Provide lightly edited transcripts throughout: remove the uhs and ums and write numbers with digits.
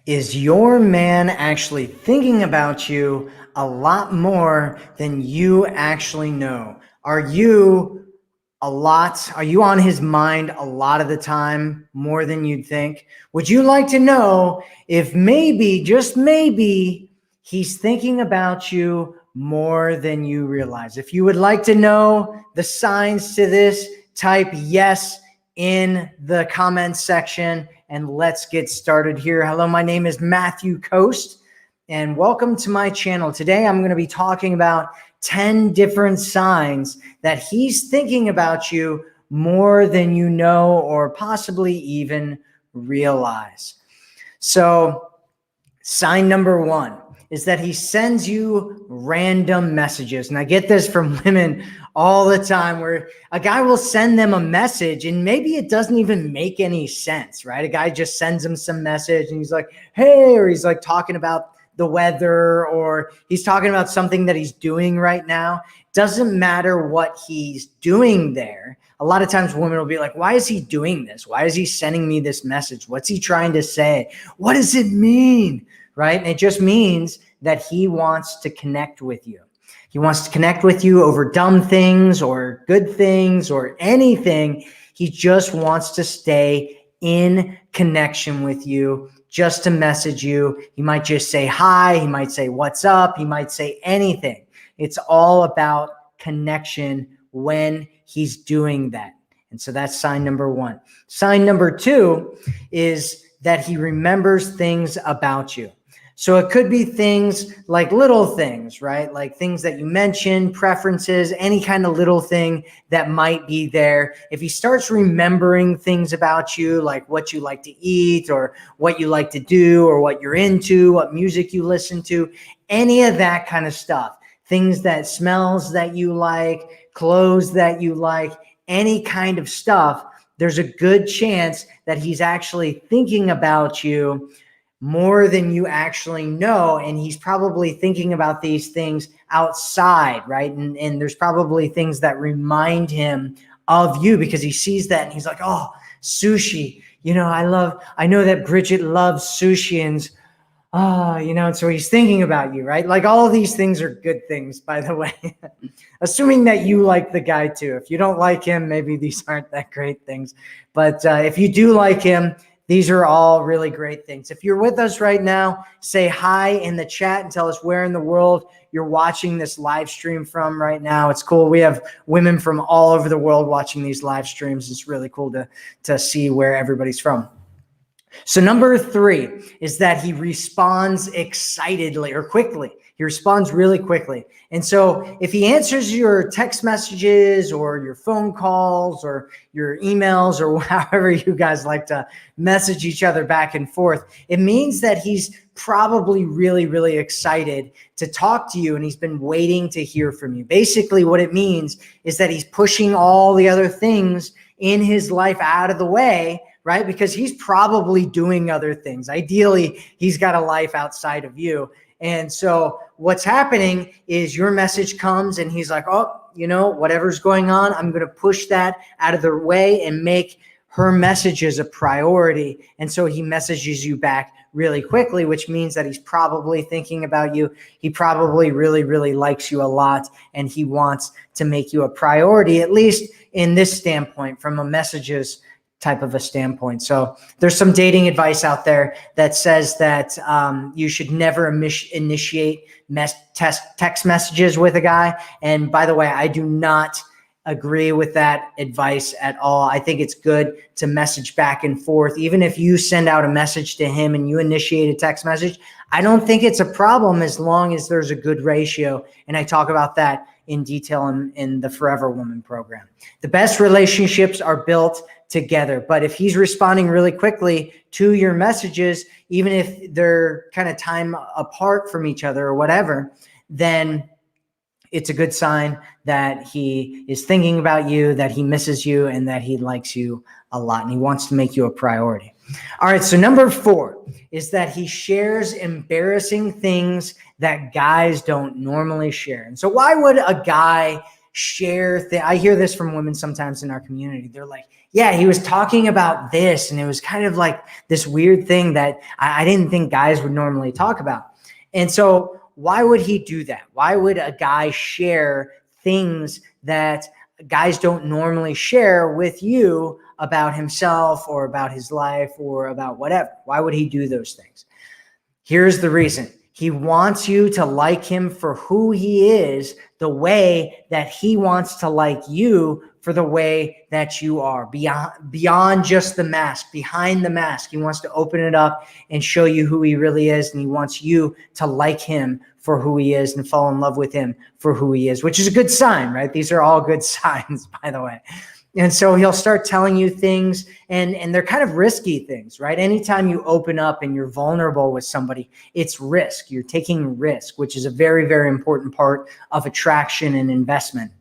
Is your man actually thinking about you a lot more than you actually know? Are you on his mind a lot of the time, more than you'd think? Would you like to know if maybe, just maybe, he's thinking about you more than you realize? If you would like to know the signs to this, type yes in the comments section and let's get started here. Hello, my name is Matthew Coast and welcome to my channel. Today I'm going to be talking about 10 different signs that he's thinking about you more than you know or possibly even realize. So sign number one is that he sends you random messages. And I get this from women all the time, where a guy will send them a message and maybe it doesn't even make any sense, right? A guy just sends him some message and he's like, hey, or he's like talking about the weather, or he's talking about something that he's doing right now. Doesn't matter what he's doing there. A lot of times women will be like, why is he doing this? Why is he sending me this message? What's he trying to say? What does it mean? Right? And it just means that he wants to connect with you. He wants to connect with you over dumb things or good things or anything. He just wants to stay in connection with you, just to message you. He might just say hi. He might say, what's up? He might say anything. It's all about connection when he's doing that. And so that's sign number one. Sign number two is that he remembers things about you. So it could be things like little things, right? Like things that you mentioned, preferences, any kind of little thing that might be there. If he starts remembering things about you, like what you like to eat or what you like to do or what you're into, what music you listen to, any of that kind of stuff, things that smells that you like, clothes that you like, any kind of stuff, there's a good chance that he's actually thinking about you more than you actually know. And he's probably thinking about these things outside, right? And there's probably things that remind him of you because he sees that and he's like, oh, sushi. You know, I know that Bridget loves sushi and and so he's thinking about you, right? Like all of these things are good things, by the way, assuming that you like the guy too. If you don't like him, maybe these aren't that great things. But if you do like him, these are all really great things. If you're with us right now, say hi in the chat and tell us where in the world you're watching this live stream from right now. It's cool. We have women from all over the world watching these live streams. It's really cool to see where everybody's from. So number three is that he responds excitedly or quickly. He responds really quickly. And so if he answers your text messages or your phone calls or your emails or however you guys like to message each other back and forth, it means that he's probably really, really excited to talk to you and he's been waiting to hear from you. Basically, what it means is that he's pushing all the other things in his life out of the way, right? Because he's probably doing other things. Ideally, he's got a life outside of you. And so what's happening is your message comes and he's like, oh, you know, whatever's going on, I'm going to push that out of the way and make her messages a priority. And so he messages you back really quickly, which means that he's probably thinking about you. He probably really, really likes you a lot and he wants to make you a priority, at least in this standpoint, from a messages type of a standpoint. So there's some dating advice out there that says that you should never initiate text messages with a guy. And by the way, I do not agree with that advice at all. I think it's good to message back and forth. Even if you send out a message to him and you initiate a text message, I don't think it's a problem as long as there's a good ratio. And I talk about that in detail in the Forever Woman program. The best relationships are built together. But if he's responding really quickly to your messages, even if they're kind of time apart from each other or whatever, then it's a good sign that he is thinking about you, that he misses you, and that he likes you a lot, and he wants to make you a priority. All right, so number four is that he shares embarrassing things that guys don't normally share. And so why would a guy share I hear this from women sometimes in our community. They're like, yeah, he was talking about this, and it was kind of like this weird thing that I didn't think guys would normally talk about. And so why would he do that? Why would a guy share things that guys don't normally share with you about himself or about his life or about whatever? Why would he do those things? Here's the reason. He wants you to like him for who he is, the way that he wants to like you for the way that you are, beyond just the mask, behind the mask. He wants to open it up and show you who he really is, and he wants you to like him for who he is and fall in love with him for who he is, which is a good sign, right? These are all good signs, by the way. And so he'll start telling you things, and they're kind of risky things, right? Anytime you open up and you're vulnerable with somebody, it's risk. You're taking risk, which is a very, very important part of attraction and investment.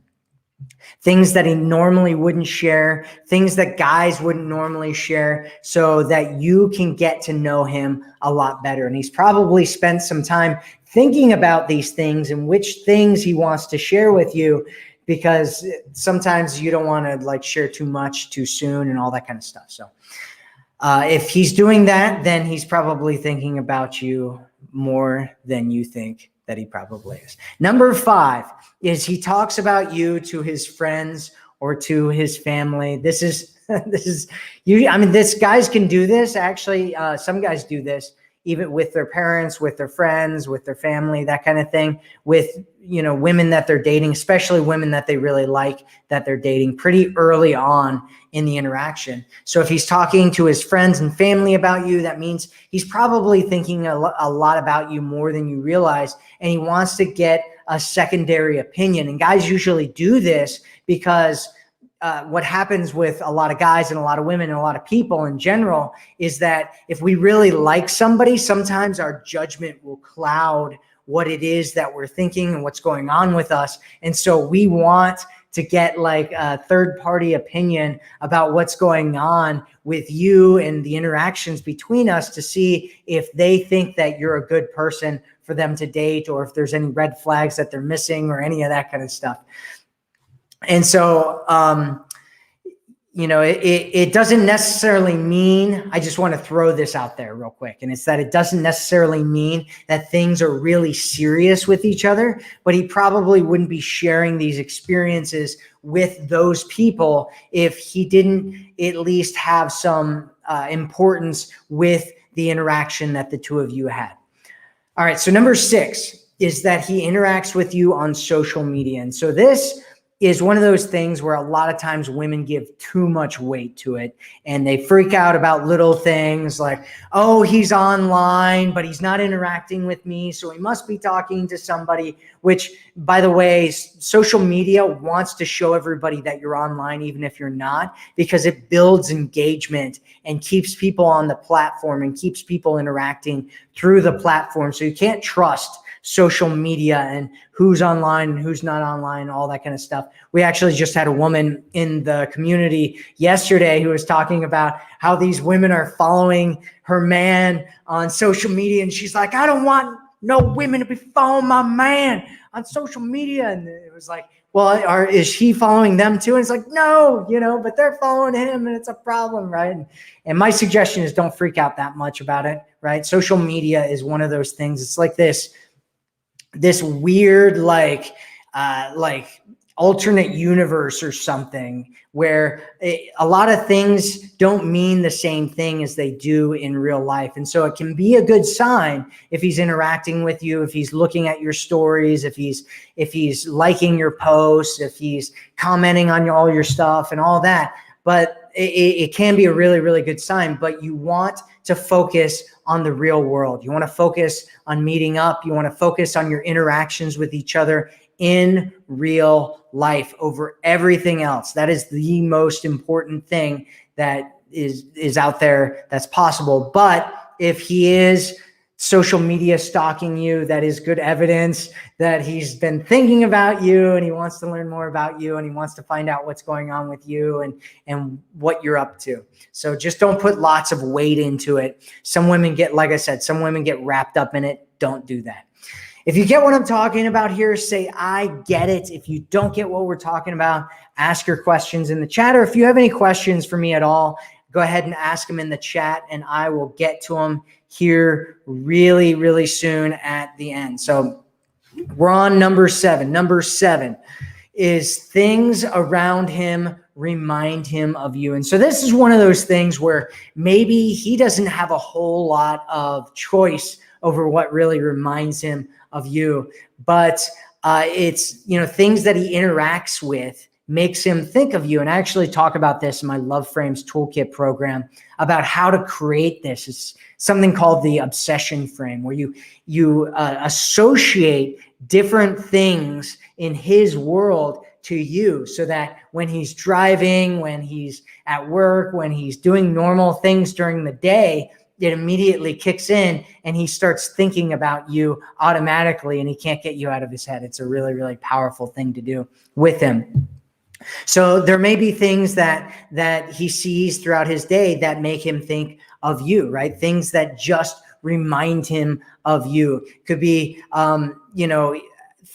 Things that he normally wouldn't share, things that guys wouldn't normally share, so that you can get to know him a lot better. And he's probably spent some time thinking about these things and which things he wants to share with you, because sometimes you don't want to like share too much too soon and all that kind of stuff. So if he's doing that, then he's probably thinking about you more than you think that he probably is. Number 5 is he talks about you to his friends or to his family. This is you. I mean, guys can do this. Actually, some guys do this even with their parents, with their friends, with their family, that kind of thing, with, women that they're dating, especially women that they really like, that they're dating pretty early on in the interaction. So if he's talking to his friends and family about you, that means he's probably thinking a lot about you more than you realize, and he wants to get a secondary opinion. And guys usually do this because what happens with a lot of guys and a lot of women and a lot of people in general is that if we really like somebody, sometimes our judgment will cloud what it is that we're thinking and what's going on with us. And so we want to get like a third-party opinion about what's going on with you and the interactions between us to see if they think that you're a good person for them to date, or if there's any red flags that they're missing or any of that kind of stuff. And so, it doesn't necessarily mean, I just want to throw this out there real quick, and it's that it doesn't necessarily mean that things are really serious with each other, but he probably wouldn't be sharing these experiences with those people if he didn't at least have some importance with the interaction that the two of you had. All right, so number 6 is that he interacts with you on social media. And so this is one of those things where a lot of times women give too much weight to it, and they freak out about little things like, oh, he's online, but he's not interacting with me, so he must be talking to somebody, which, by the way, social media wants to show everybody that you're online, even if you're not, because it builds engagement and keeps people on the platform and keeps people interacting through the platform. So you can't trust social media and who's online and who's not online, all that kind of stuff. We actually just had a woman in the community yesterday who was talking about how these women are following her man on social media. And she's like, I don't want no women to be following my man on social media. And it was like, well, is she following them too? And it's like, no, but they're following him, and it's a problem, right? And my suggestion is don't freak out that much about it, right? Social media is one of those things. It's like this weird, like alternate universe or something where a lot of things don't mean the same thing as they do in real life. And so it can be a good sign if he's interacting with you, if he's looking at your stories, if he's liking your posts, if he's commenting on all your stuff and all that. But it can be a really, really good sign. But you want to focus on the real world. You want to focus on meeting up. You want to focus on your interactions with each other in real life over everything else. That is the most important thing that is out there that's possible. But if he is social media stalking you, that is good evidence that he's been thinking about you, and he wants to learn more about you, and he wants to find out what's going on with you and what you're up to. So just don't put lots of weight into it. Some women get, like I said, some women get wrapped up in it. Don't do that. If you get what I'm talking about here, say, I get it. If you don't get what we're talking about, ask your questions in the chat. Or if you have any questions for me at all, go ahead and ask them in the chat and I will get to them here really, really soon at the end. So we're on number 7. Number 7 is things around him remind him of you. And so this is one of those things where maybe he doesn't have a whole lot of choice over what really reminds him of you, but it's, you know, things that he interacts with makes him think of you. And I actually talk about this in my Love Frames Toolkit program about how to create this. It's something called the obsession frame, where you associate different things in his world to you, so that when he's driving, when he's at work, when he's doing normal things during the day, it immediately kicks in and he starts thinking about you automatically and he can't get you out of his head. It's a really, really powerful thing to do with him. So there may be things that he sees throughout his day that make him think of you, right? Things that just remind him of you. Could be, you know,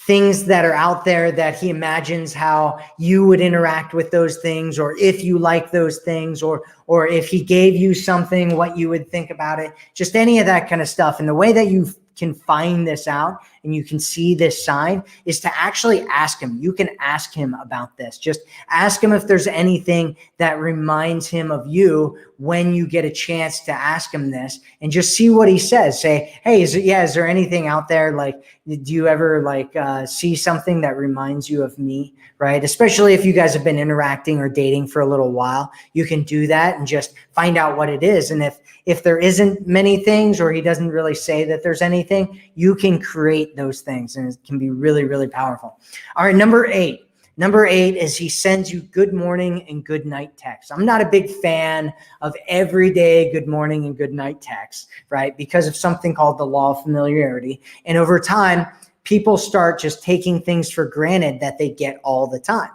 things that are out there that he imagines how you would interact with those things, or if you like those things, or if he gave you something, what you would think about it, just any of that kind of stuff. And the way that you can find this out and you can see this sign is to actually ask him. You can ask him about this. Just ask him if there's anything that reminds him of you when you get a chance to ask him this, and just see what he says. Say, hey, is there anything out there? Like, do you ever see something that reminds you of me? Right? Especially if you guys have been interacting or dating for a little while, you can do that and just find out what it is. And if there isn't many things, or he doesn't really say that there's anything, you can create those things, and it can be really, really powerful. All right, number 8. Number 8 is he sends you good morning and good night texts. I'm not a big fan of everyday good morning and good night texts, right? Because of something called the law of familiarity. And over time, people start just taking things for granted that they get all the time.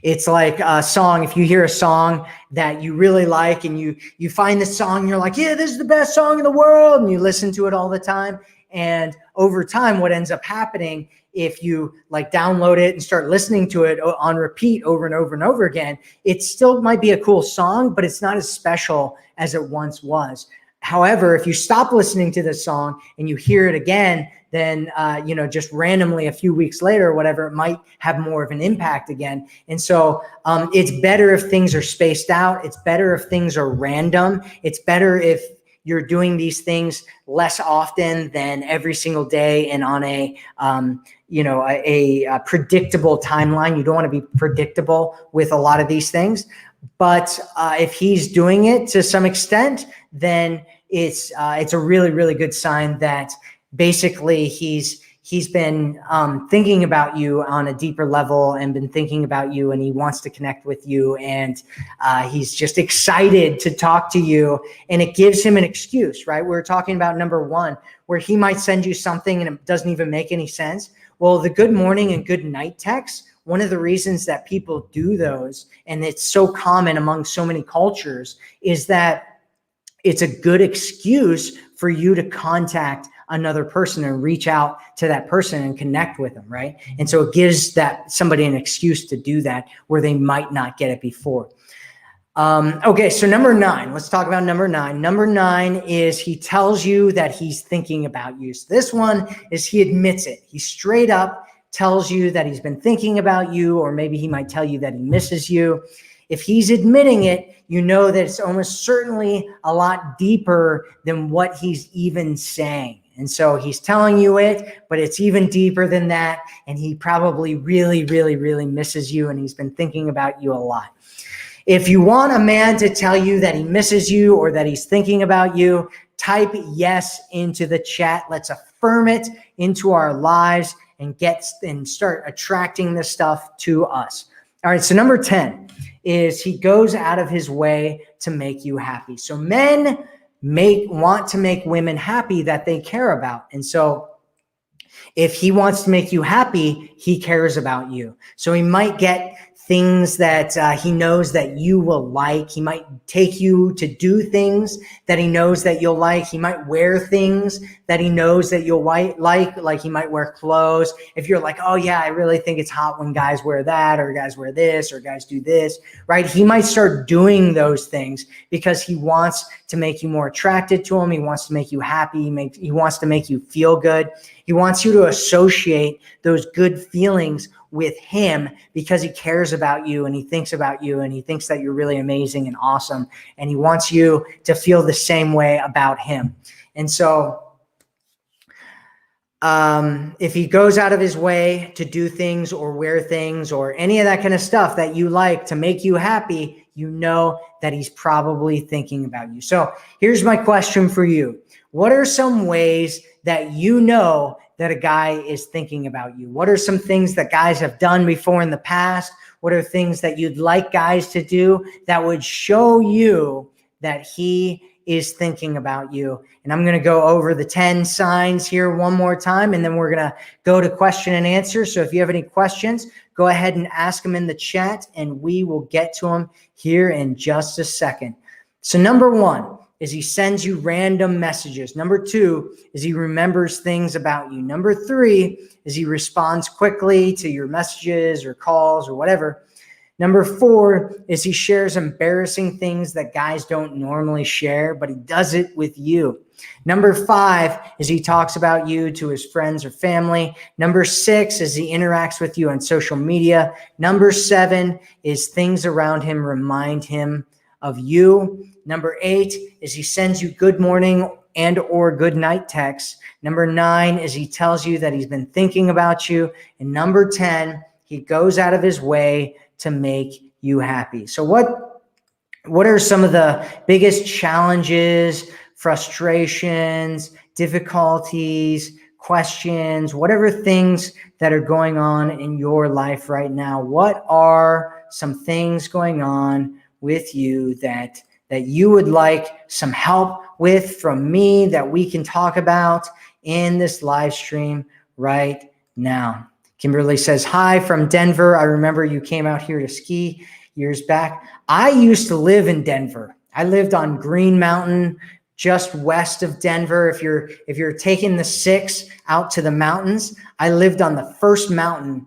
It's like a song. If you hear a song that you really like and you find the song, you're like, yeah, this is the best song in the world. And you listen to it all the time. And over time, what ends up happening, if you like download it and start listening to it on repeat over and over and over again, it still might be a cool song, but it's not as special as it once was. However, if you stop listening to the song and you hear it again, then, just randomly a few weeks later or whatever, it might have more of an impact again. And so it's better if things are spaced out. It's better if things are random. It's better if you're doing these things less often than every single day and on a predictable timeline. You don't want to be predictable with a lot of these things. But if he's doing it to some extent, then it's a really, really good sign that basically he's been thinking about you on a deeper level and been thinking about you, and he wants to connect with you, and he's just excited to talk to you, and it gives him an excuse, right? We're talking about number 1, where he might send you something and it doesn't even make any sense. Well, the good morning and good night text, one of the reasons that people do those, and it's so common among so many cultures, is that it's a good excuse for you to contact another person and reach out to that person and connect with them, right? And so it gives that somebody an excuse to do that where they might not get it before. Okay, so number 9, let's talk about number 9. Number 9 is he tells you that he's thinking about you. So this one is he admits it. He straight up tells you that he's been thinking about you, or maybe he might tell you that he misses you. If he's admitting it, you know that it's almost certainly a lot deeper than what he's even saying. And so he's telling you it, but it's even deeper than that. And he probably really, really, really misses you, and he's been thinking about you a lot. If you want a man to tell you that he misses you or that he's thinking about you, type yes into the chat. Let's affirm it into our lives and start attracting this stuff to us. All right, so number 10 is he goes out of his way to make you happy. So men want to make women happy that they care about. And so if he wants to make you happy, he cares about you. So he might get things that he knows that you will like. He might take you to do things that he knows that you'll like. He might wear things that he knows that you'll like he might wear clothes. If you're like, oh yeah, I really think it's hot when guys wear that, or guys wear this, or guys do this, right? He might start doing those things because he wants to make you more attracted to him. He wants to make you happy. He wants to make you feel good. He wants you to associate those good feelings with him because he cares about you and he thinks about you and he thinks that you're really amazing and awesome. And he wants you to feel the same way about him. And so if he goes out of his way to do things or wear things or any of that kind of stuff that you like to make you happy, you know that he's probably thinking about you. So here's my question for you. What are some ways that you know that a guy is thinking about you? What are some things that guys have done before in the past? What are things that you'd like guys to do that would show you that he is thinking about you? And I'm going to go over the 10 signs here one more time, and then we're going to go to question and answer. So if you have any questions, go ahead and ask them in the chat, and we will get to them here in just a second. So number one is he sends you random messages. Number two is he remembers things about you. Number three is he responds quickly to your messages or calls or whatever. Number four is he shares embarrassing things that guys don't normally share, but he does it with you. Number five is he talks about you to his friends or family. Number six is he interacts with you on social media. Number seven is things around him remind him of you. Number eight is he sends you good morning and or good night texts. Number nine is he tells you that he's been thinking about you. And number 10, he goes out of his way to make you happy. So what are some of the biggest challenges, frustrations, difficulties, questions, whatever things that are going on in your life right now? What are some things going on with you that you would like some help with from me that we can talk about in this live stream right now? Kimberly says, hi from Denver. I remember you came out here to ski years back. I used to live in Denver. I lived on Green Mountain, just west of Denver. If you're taking the 6 out to the mountains, I lived on the first mountain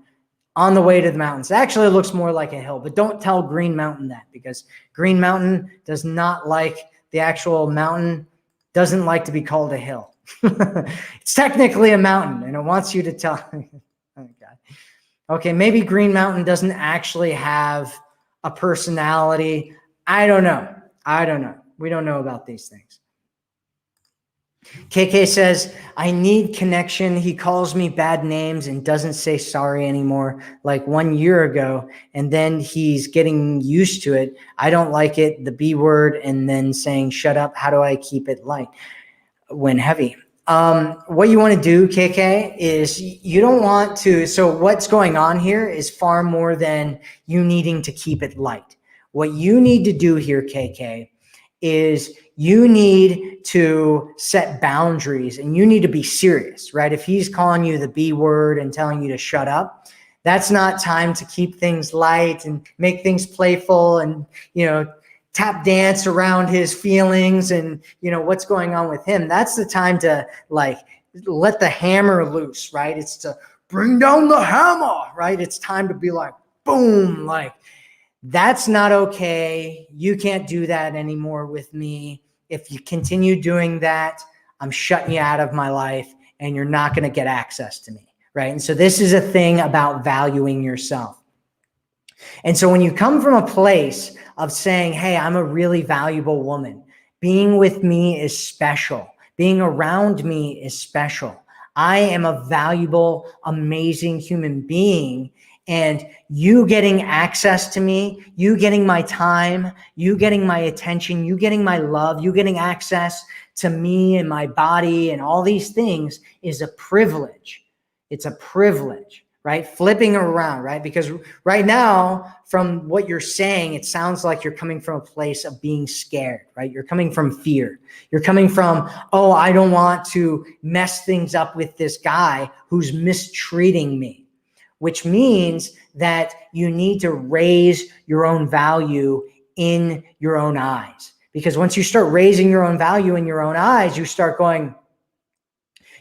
on the way to the mountains. Actually, it looks more like a hill, but don't tell Green Mountain that, because Green Mountain does not like the actual mountain, doesn't like to be called a hill. It's technically a mountain, and it wants you to tell. Oh, God. Okay, maybe Green Mountain doesn't actually have a personality. I don't know. We don't know about these things. KK says, I need connection. He calls me bad names and doesn't say sorry anymore, like 1 year ago. And then he's getting used to it. I don't like it, the B word, and then saying, shut up. How do I keep it light when heavy? What you want to do, KK, is you don't want to. So what's going on here is far more than you needing to keep it light. What you need to do here, KK, is you need to set boundaries and you need to be serious, right? If he's calling you the B word and telling you to shut up, that's not time to keep things light and make things playful and, tap dance around his feelings and, what's going on with him. That's the time to let the hammer loose, right? It's to bring down the hammer, right? It's time to be like, boom, that's not okay. You can't do that anymore with me. If you continue doing that, I'm shutting you out of my life and you're not going to get access to me, right? And so this is a thing about valuing yourself. And so when you come from a place of saying, hey, I'm a really valuable woman, being with me is special, being around me is special, I am a valuable, amazing human being, and you getting access to me, you getting my time, you getting my attention, you getting my love, you getting access to me and my body and all these things is a privilege. It's a privilege, right? Flipping around, right? Because right now, from what you're saying, it sounds like you're coming from a place of being scared, right? You're coming from fear. You're coming from, oh, I don't want to mess things up with this guy who's mistreating me. which means that you need to raise your own value in your own eyes. Because once you start raising your own value in your own eyes, you start going,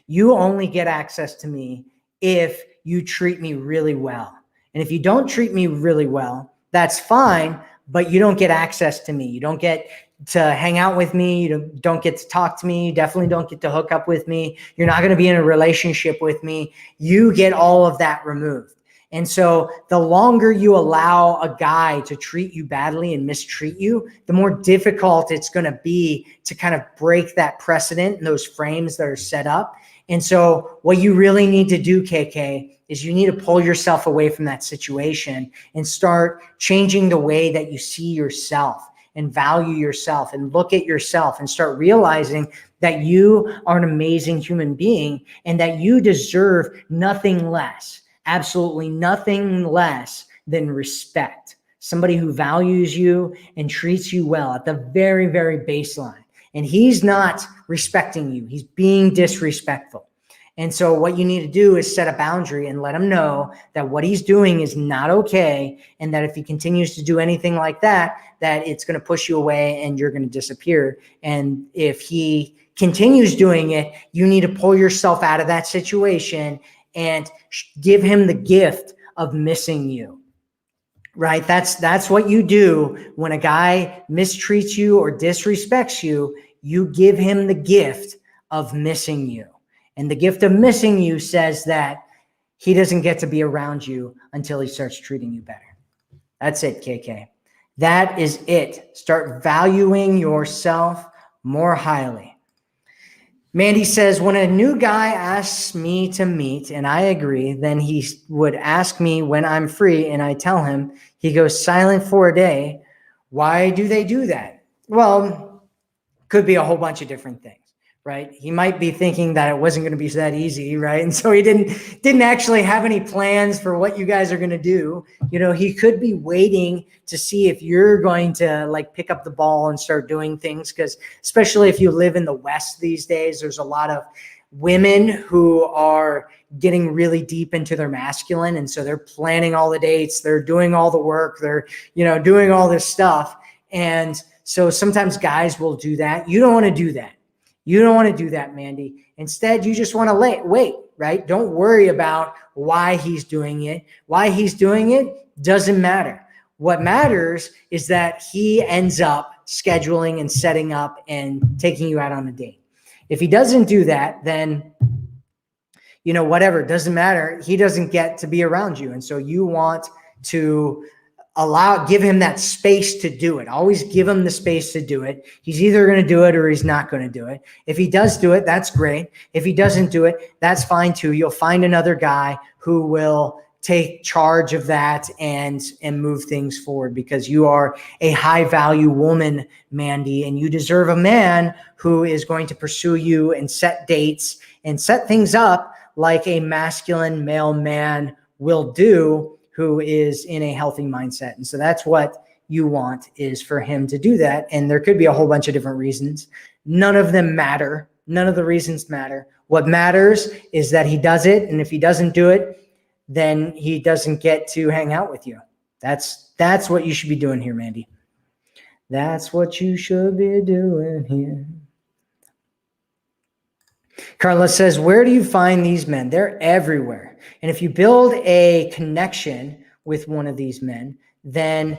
you only get access to me if you treat me really well. And if you don't treat me really well, that's fine, but you don't get access to me. You don't get to hang out with me. You don't get to talk to me. You definitely don't get to hook up with me. You're not going to be in a relationship with me. You get all of that removed. And so the longer you allow a guy to treat you badly and mistreat you, the more difficult it's going to be to kind of break that precedent and those frames that are set up. And so what you really need to do, KK, is you need to pull yourself away from that situation and start changing the way that you see yourself and value yourself and look at yourself and start realizing that you are an amazing human being and that you deserve nothing less. Absolutely nothing less than respect. Somebody who values you and treats you well at the very, very baseline. And he's not respecting you. He's being disrespectful. And so what you need to do is set a boundary and let him know that what he's doing is not okay. And that if he continues to do anything like that, that it's going to push you away and you're going to disappear. And if he continues doing it, you need to pull yourself out of that situation and give him the gift of missing you, right? That's what you do when a guy mistreats you or disrespects you. You give him the gift of missing you. And the gift of missing you says that he doesn't get to be around you until he starts treating you better. That's it, KK. That is it. Start valuing yourself more highly. Mandy says, when a new guy asks me to meet and I agree, then he would ask me when I'm free and I tell him. He goes silent for a day. Why do they do that? Well, could be a whole bunch of different things, right? He might be thinking that it wasn't going to be that easy, right? And so he didn't actually have any plans for what you guys are going to do. You know, he could be waiting to see if you're going to like pick up the ball and start doing things, because especially if you live in the West these days, there's a lot of women who are getting really deep into their masculine. And so they're planning all the dates, they're doing all the work, they're, you know, doing all this stuff. And so sometimes guys will do that. You don't want to do that. You don't want to do that, Mandy. Instead, you just want to wait, right? Don't worry about why he's doing it. Why he's doing it doesn't matter. What matters is that he ends up scheduling and setting up and taking you out on a date. If he doesn't do that, then, you know, whatever, doesn't matter. He doesn't get to be around you. And so you want to give him that space to do it. Always give him the space to do it. He's either going to do it or he's not going to do it. If he does do it, that's great. If he doesn't do it, that's fine too. You'll find another guy who will take charge of that and move things forward, because you are a high value woman, Mandy, and you deserve a man who is going to pursue you and set dates and set things up like a masculine male man will do, who is in a healthy mindset. And so that's what you want, is for him to do that. And there could be a whole bunch of different reasons. None of them matter. None of the reasons matter. What matters is that he does it. And if he doesn't do it, then he doesn't get to hang out with you. That's what you should be doing here, Mandy. That's what you should be doing here. Carla says, where do you find these men? They're everywhere. And if you build a connection with one of these men, then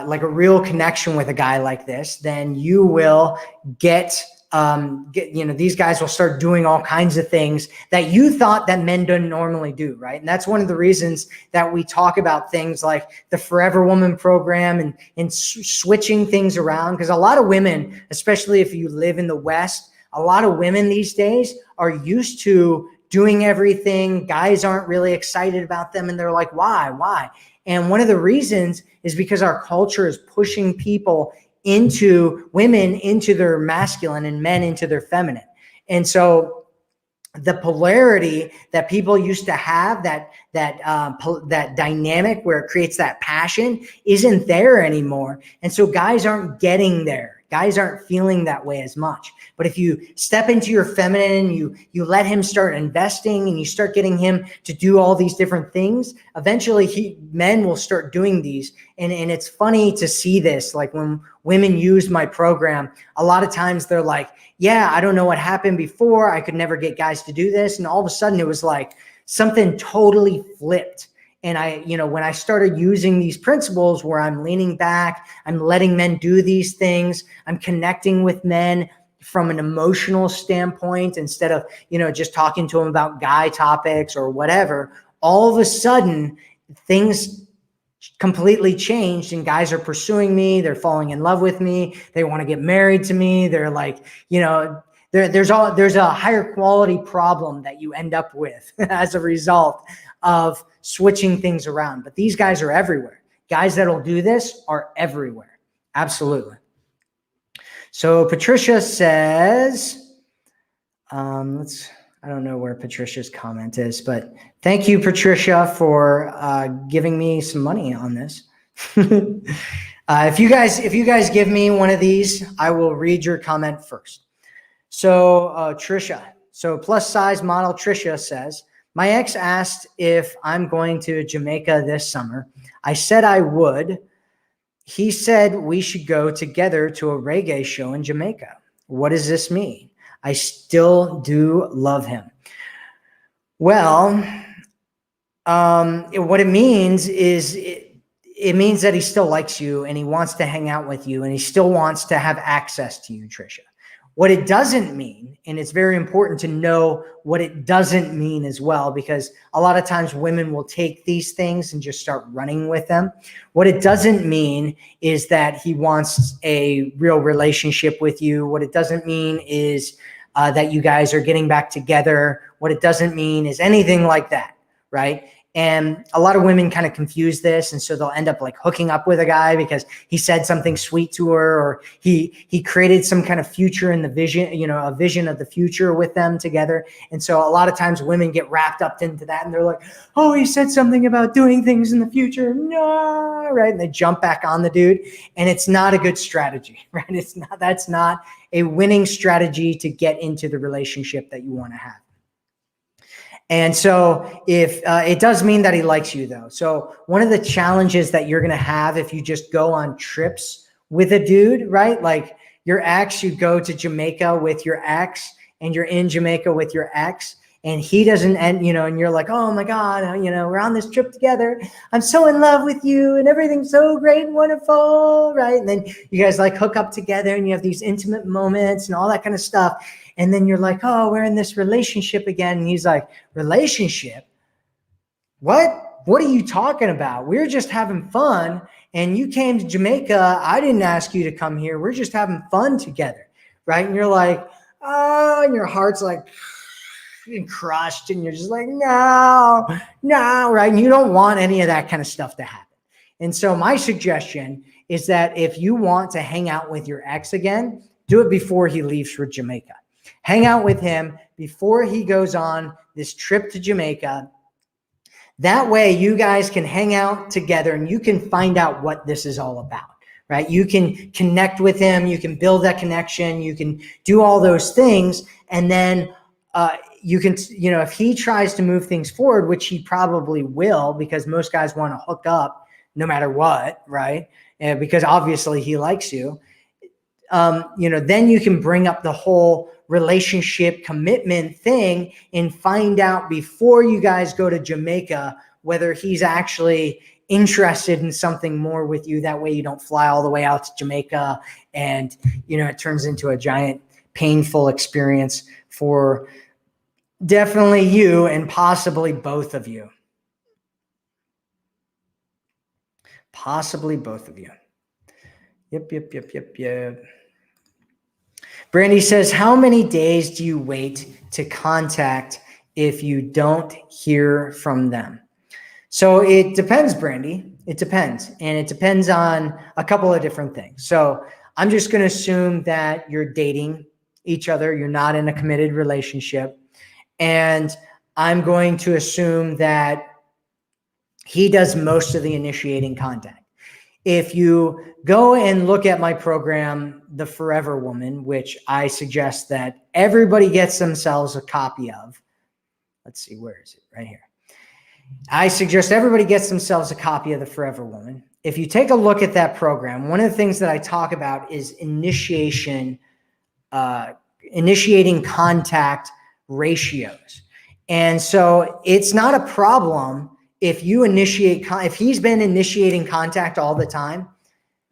like a real connection with a guy like this, then you will get, you know, these guys will start doing all kinds of things that you thought that men don't normally do, right? And that's one of the reasons that we talk about things like the Forever Woman program and switching things around. Because a lot of women, especially if you live in the West, a lot of women these days are used to doing everything. Guys aren't really excited about them. And they're like, why? And one of the reasons is because our culture is pushing women into their masculine and men into their feminine. And so the polarity that people used to have, that dynamic where it creates that passion, isn't there anymore. And so guys aren't getting there. Guys aren't feeling that way as much. But if you step into your feminine, you let him start investing and you start getting him to do all these different things, eventually men will start doing these. And it's funny to see this. Like when women use my program, a lot of times they're like, yeah, I don't know what happened before. I could never get guys to do this. And all of a sudden it was like something totally flipped. And when I started using these principles where I'm leaning back, I'm letting men do these things, I'm connecting with men from an emotional standpoint instead of, just talking to them about guy topics or whatever, all of a sudden things completely changed and guys are pursuing me. They're falling in love with me. They want to get married to me. They're like, there's a higher quality problem that you end up with as a result of switching things around. But these guys are everywhere. Guys that'll do this are everywhere. Absolutely. So Patricia says, I don't know where Patricia's comment is, but thank you, Patricia, for giving me some money on this. If you guys give me one of these, I will read your comment first. So Trisha, plus size model Trisha says, my ex asked if I'm going to Jamaica this summer. I said I would. He said we should go together to a reggae show in Jamaica. What does this mean? I still do love him. Well, what it means is it means that he still likes you and he wants to hang out with you and he still wants to have access to you, Trisha. What it doesn't mean, and it's very important to know what it doesn't mean as well, because a lot of times women will take these things and just start running with them. What it doesn't mean is that he wants a real relationship with you. What it doesn't mean is that you guys are getting back together. What it doesn't mean is anything like that, right? And a lot of women kind of confuse this. And so they'll end up like hooking up with a guy because he said something sweet to her, or he created some kind of future in the vision, a vision of the future with them together. And so a lot of times women get wrapped up into that and they're like, oh, he said something about doing things in the future. No, right? And they jump back on the dude. And it's not a good strategy, right? That's not a winning strategy to get into the relationship that you want to have. And so if it does mean that he likes you though. So one of the challenges that you're going to have if you just go on trips with a dude, right? Like your ex, you go to Jamaica with your ex and you're in Jamaica with your ex and he doesn't end, and you're like, oh my God, we're on this trip together. I'm so in love with you and everything's so great and wonderful, right? And then you guys like hook up together and you have these intimate moments and all that kind of stuff. And then you're like, oh, we're in this relationship again. And he's like, relationship? What? What are you talking about? We're just having fun. And you came to Jamaica. I didn't ask you to come here. We're just having fun together. Right? And you're like, oh, and your heart's like crushed. And you're just like, no, right? And you don't want any of that kind of stuff to happen. And so my suggestion is that if you want to hang out with your ex again, do it before he leaves for Jamaica. Hang out with him before he goes on this trip to Jamaica. That way you guys can hang out together and you can find out what this is all about, right? You can connect with him. You can build that connection. You can do all those things. And then you can, if he tries to move things forward, which he probably will, because most guys want to hook up no matter what, right? Because obviously he likes you. Then you can bring up the whole relationship commitment thing and find out before you guys go to Jamaica whether he's actually interested in something more with you. That way you don't fly all the way out to Jamaica and, it turns into a giant painful experience for definitely you and possibly both of you. Possibly both of you. Yep. Brandy says, how many days do you wait to contact if you don't hear from them? So it depends, Brandy. It depends. And it depends on a couple of different things. So I'm just going to assume that you're dating each other. You're not in a committed relationship. And I'm going to assume that he does most of the initiating contact. If you go and look at my program, The Forever Woman, which I suggest that everybody gets themselves a copy of. Let's see, where is it? Right here. I suggest everybody gets themselves a copy of The Forever Woman. If you take a look at that program, one of the things that I talk about is initiating contact ratios. And so it's not a problem if you if he's been initiating contact all the time,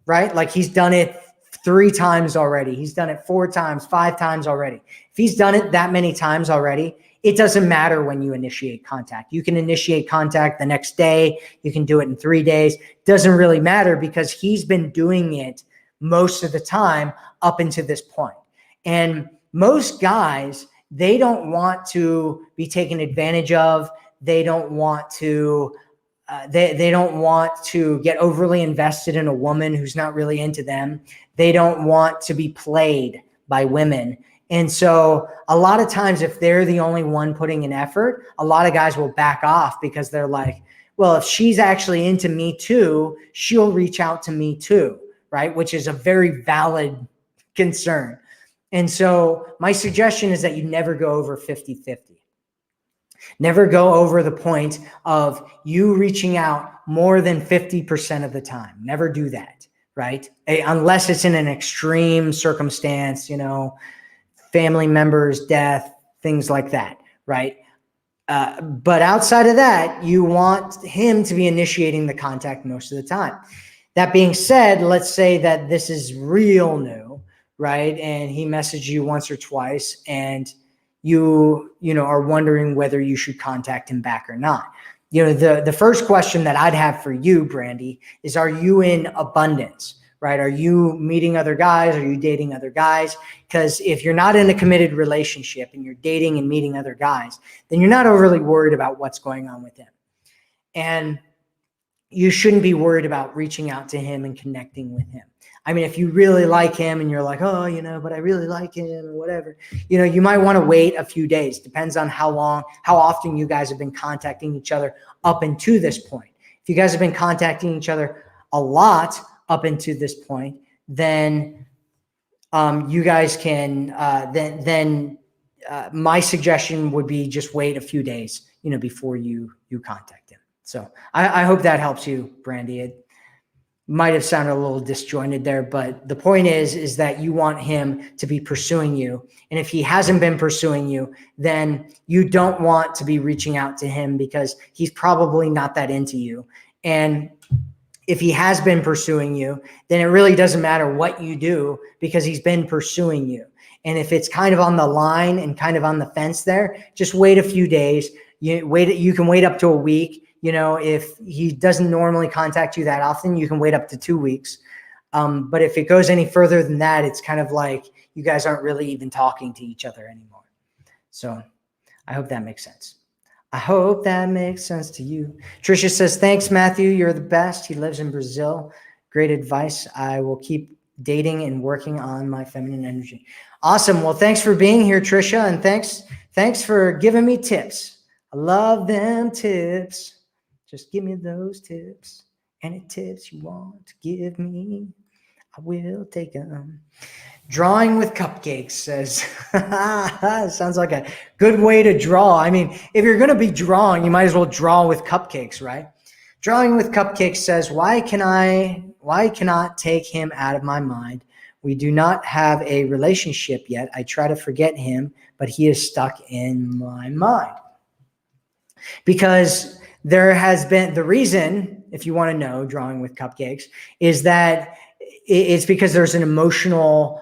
right? Like he's done it 3 times already. He's done it 4 times, 5 times already. If he's done it that many times already, it doesn't matter when you initiate contact. You can initiate contact the next day. You can do it in 3 days. Doesn't really matter because he's been doing it most of the time up until this point. And most guys, they don't want to be taken advantage of. They don't want to they don't want to get overly invested in a woman who's not really into them. They don't want to be played by women. And so a lot of times if they're the only one putting in effort, a lot of guys will back off because they're like, well, if she's actually into me too, she'll reach out to me too, right? Which is a very valid concern. And so my suggestion is that you never go over 50-50. Never go over the point of you reaching out more than 50% of the time. Never do that, right? Unless it's in an extreme circumstance, family members, death, things like that, right? But outside of that, you want him to be initiating the contact most of the time. That being said, let's say that this is real new, right? And he messaged you once or twice and you are wondering whether you should contact him back or not. The first question that I'd have for you, Brandy, is are you in abundance, right? Are you meeting other guys? Are you dating other guys? Because if you're not in a committed relationship and you're dating and meeting other guys, then you're not overly worried about what's going on with him. And you shouldn't be worried about reaching out to him and connecting with him. I mean, if you really like him and you're like, oh, but I really like him or whatever, you might want to wait a few days. Depends on how often you guys have been contacting each other up until this point. If you guys have been contacting each other a lot up until this point, then you guys can, my suggestion would be just wait a few days, before you contact him. So I hope that helps you, Brandy. It might have sounded a little disjointed there, but the point is that you want him to be pursuing you. And if he hasn't been pursuing you, then you don't want to be reaching out to him because he's probably not that into you. And if he has been pursuing you, then it really doesn't matter what you do because he's been pursuing you. And if it's kind of on the line and kind of on the fence there, just wait a few days. You can wait up to a week. If he doesn't normally contact you that often, you can wait up to 2 weeks. But if it goes any further than that, it's kind of like you guys aren't really even talking to each other anymore. So I hope that makes sense. I hope that makes sense to you. Tricia says, thanks, Matthew. You're the best. He lives in Brazil. Great advice. I will keep dating and working on my feminine energy. Awesome. Well, thanks for being here, Tricia. And thanks for giving me tips. I love them tips. Just give me those tips. Any tips you want to give me, I will take them. Drawing with cupcakes says, sounds like a good way to draw. I mean, if you're going to be drawing, you might as well draw with cupcakes, right? Drawing with cupcakes says, why cannot take him out of my mind? We do not have a relationship yet. I try to forget him, but he is stuck in my mind. Because there has been the reason, if you want to know, drawing with cupcakes, is that it's because there's an emotional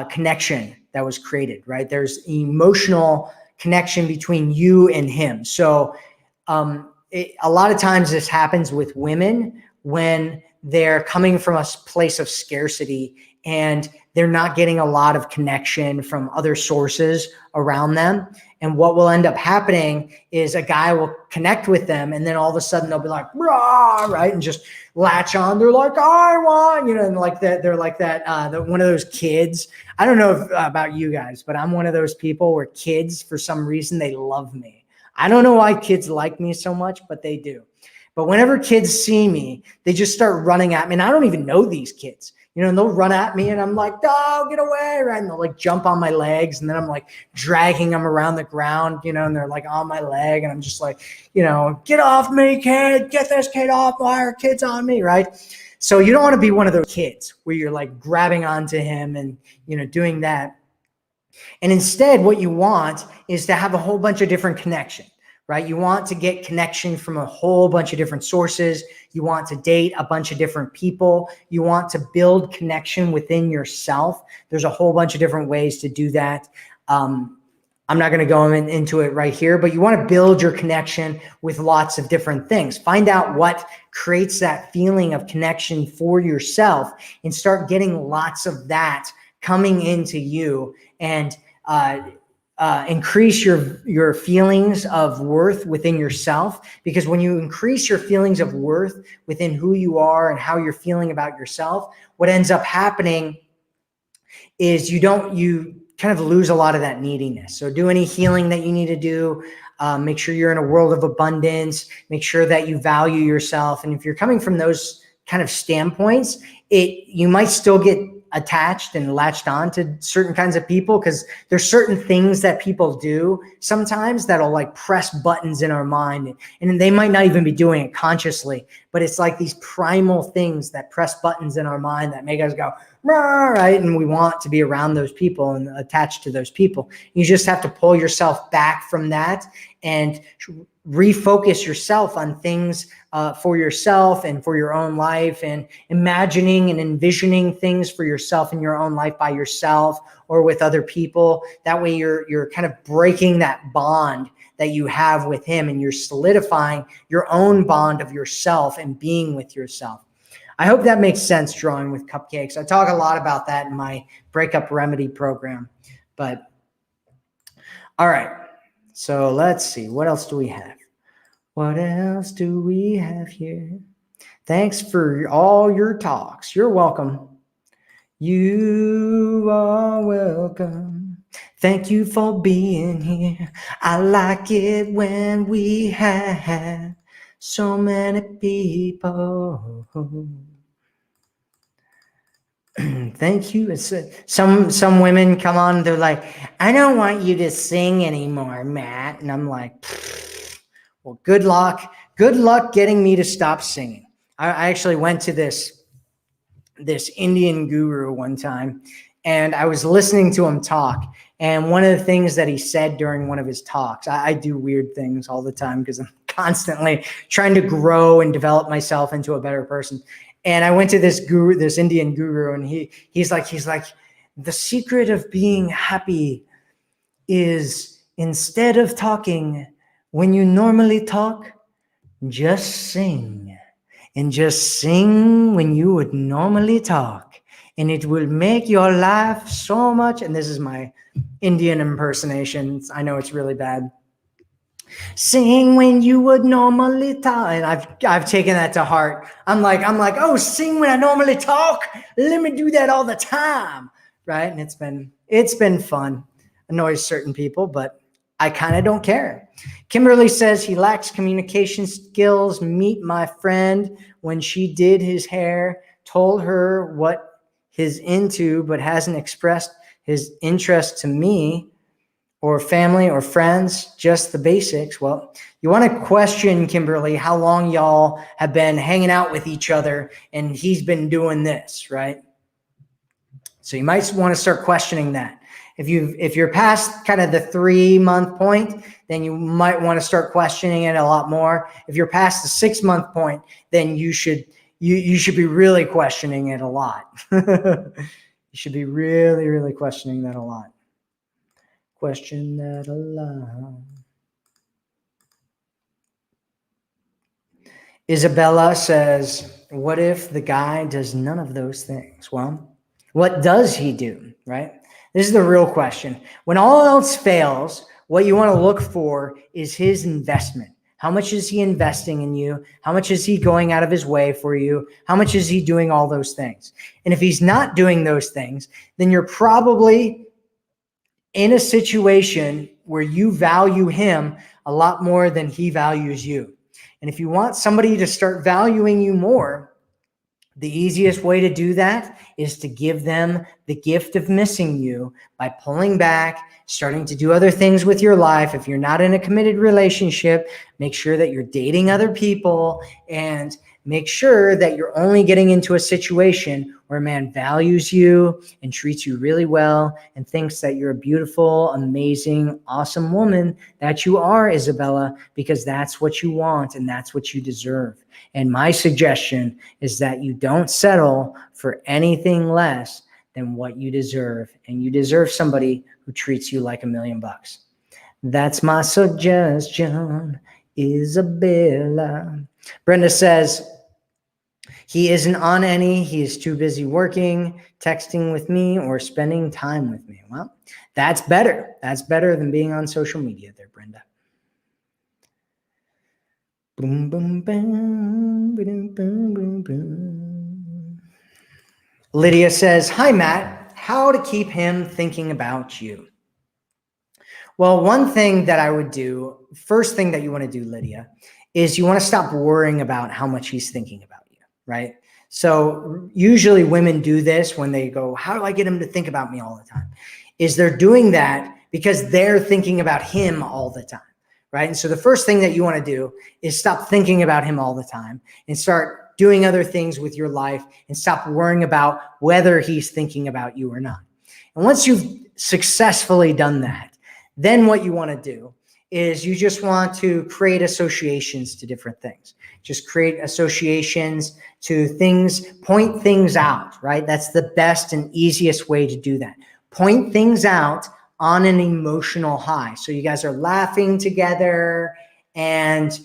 connection that was created, right? There's emotional connection between you and him. So a lot of times this happens with women when they're coming from a place of scarcity and they're not getting a lot of connection from other sources around them. And what will end up happening is a guy will connect with them and then all of a sudden they'll be like, rah, right? And just latch on. They're like, I want, and like that. They're like that. One of those kids. I don't know about you guys, but I'm one of those people where kids, for some reason, they love me. I don't know why kids like me so much, but they do. But whenever kids see me, they just start running at me. And I don't even know these kids, and they'll run at me and I'm like, oh, get away, right? And they'll like jump on my legs. And then I'm like dragging them around the ground, and they're like on my leg. And I'm just like, get off me, kid, get this kid off, why are kids on me, right? So you don't want to be one of those kids where you're like grabbing onto him and, doing that. And instead, what you want is to have a whole bunch of different connection, right? You want to get connection from a whole bunch of different sources. You want to date a bunch of different people. You want to build connection within yourself. There's a whole bunch of different ways to do that. I'm not going to go into it right here, but you want to build your connection with lots of different things. Find out what creates that feeling of connection for yourself and start getting lots of that coming into you, and increase your feelings of worth within yourself. Because when you increase your feelings of worth within who you are and how you're feeling about yourself, what ends up happening is you kind of lose a lot of that neediness. So do any healing that you need to do. Make sure you're in a world of abundance. Make sure that you value yourself. And if you're coming from those kind of standpoints, you might still get attached and latched on to certain kinds of people, because there's certain things that people do sometimes that'll like press buttons in our mind, and they might not even be doing it consciously, but it's like these primal things that press buttons in our mind that make us go, right? And we want to be around those people and attached to those people. You just have to pull yourself back from that and refocus yourself on things for yourself and for your own life, and imagining and envisioning things for yourself in your own life by yourself or with other people. That way you're kind of breaking that bond that you have with him, and you're solidifying your own bond of yourself and being with yourself. I hope that makes sense, drawing with cupcakes. I talk a lot about that in my breakup remedy program. But all right, so let's see, what else do we have? What else do we have here? Thanks for all your talks. You're welcome. You are welcome. Thank you for being here. I like it when we have so many people. Thank you. Some women come on, they're like, I don't want you to sing anymore, Matt. And I'm like, well, good luck. Good luck getting me to stop singing. I actually went to this Indian guru one time, and I was listening to him talk. And one of the things that he said during one of his talks, I do weird things all the time because I'm constantly trying to grow and develop myself into a better person. And I went to this Indian guru, and he's like, the secret of being happy is, instead of talking when you normally talk, just sing. And just sing when you would normally talk. And it will make your life so much. And this is my Indian impersonation. I know it's really bad. Sing when you would normally talk. And I've taken that to heart. I'm like, oh, sing when I normally talk. Let me do that all the time. Right? And it's been fun. Annoys certain people, but I kind of don't care. Kimberly says he lacks communication skills. Meet my friend when she did his hair, told her what he's into, but hasn't expressed his interest to me or family or friends, just the basics. Well, you want to question, Kimberly, how long y'all have been hanging out with each other and he's been doing this, right? So you might want to start questioning that. If you're past kind of the 3-month point, then you might want to start questioning it a lot more. If you're past the 6-month point, then you should be really questioning it a lot. You should be really, really questioning that a lot. Question that a lot. Isabella says, what if the guy does none of those things? Well, what does he do, right? This is the real question. When all else fails, what you want to look for is his investment. How much is he investing in you? How much is he going out of his way for you? How much is he doing all those things? And if he's not doing those things, then you're probably in a situation where you value him a lot more than he values you. And if you want somebody to start valuing you more, the easiest way to do that is to give them the gift of missing you by pulling back, starting to do other things with your life. If you're not in a committed relationship, make sure that you're dating other people, and make sure that you're only getting into a situation where a man values you and treats you really well and thinks that you're a beautiful, amazing, awesome woman that you are, Isabella, because that's what you want and that's what you deserve. And my suggestion is that you don't settle for anything less than what you deserve. And you deserve somebody who treats you like $1,000,000. That's my suggestion, Isabella. Brenda says, he isn't on any. He is too busy working, texting with me, or spending time with me. Well, that's better. That's better than being on social media there, Brenda. Boom, boom, boom, boom, boom, boom, boom. Lydia says, hi, Matt. How to keep him thinking about you? Well, one thing that I would do, first thing that you want to do, Lydia, is you want to stop worrying about how much he's thinking about you, right? So usually women do this when they go, how do I get him to think about me all the time? Is they're doing that because they're thinking about him all the time. Right. And so the first thing that you want to do is stop thinking about him all the time and start doing other things with your life and stop worrying about whether he's thinking about you or not. And once you've successfully done that, then what you want to do is you just want to create associations to different things. Just create associations to things, point things out, right? That's the best and easiest way to do that. Point things out on an emotional high. So you guys are laughing together, and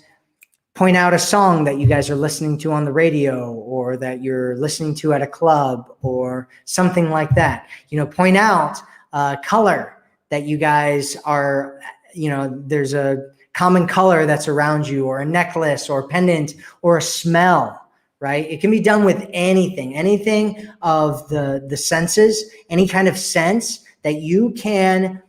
point out a song that you guys are listening to on the radio, or that you're listening to at a club, or something like that. Point out a color that you guys are, there's a common color that's around you, or a necklace or a pendant or a smell, right? It can be done with anything of the senses, any kind of sense that you can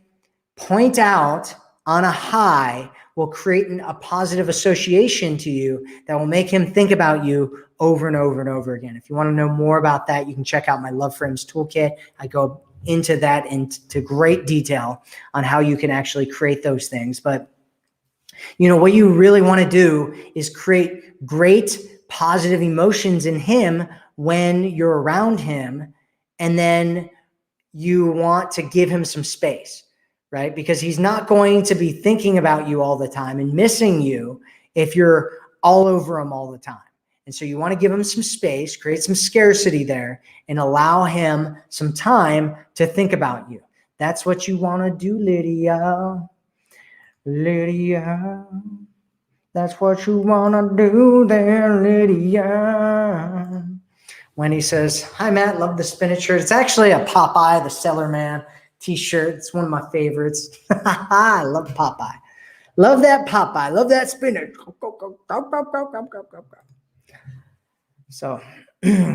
point out on a high will create a positive association to you that will make him think about you over and over and over again. If you want to know more about that, you can check out my Love Frames Toolkit. I go into that into great detail on how you can actually create those things. But what you really want to do is create great positive emotions in him when you're around him, and then you want to give him some space, right? Because he's not going to be thinking about you all the time and missing you if you're all over him all the time. And so you want to give him some space, create some scarcity there, and allow him some time to think about you. That's what you want to do, Lydia. Lydia. That's what you want to do there, Lydia. Wendy says, hi, Matt, love the spinach shirt. It's actually a Popeye, the Cellarman t-shirt. It's one of my favorites. I love Popeye. Love that Popeye. Love that spinach. So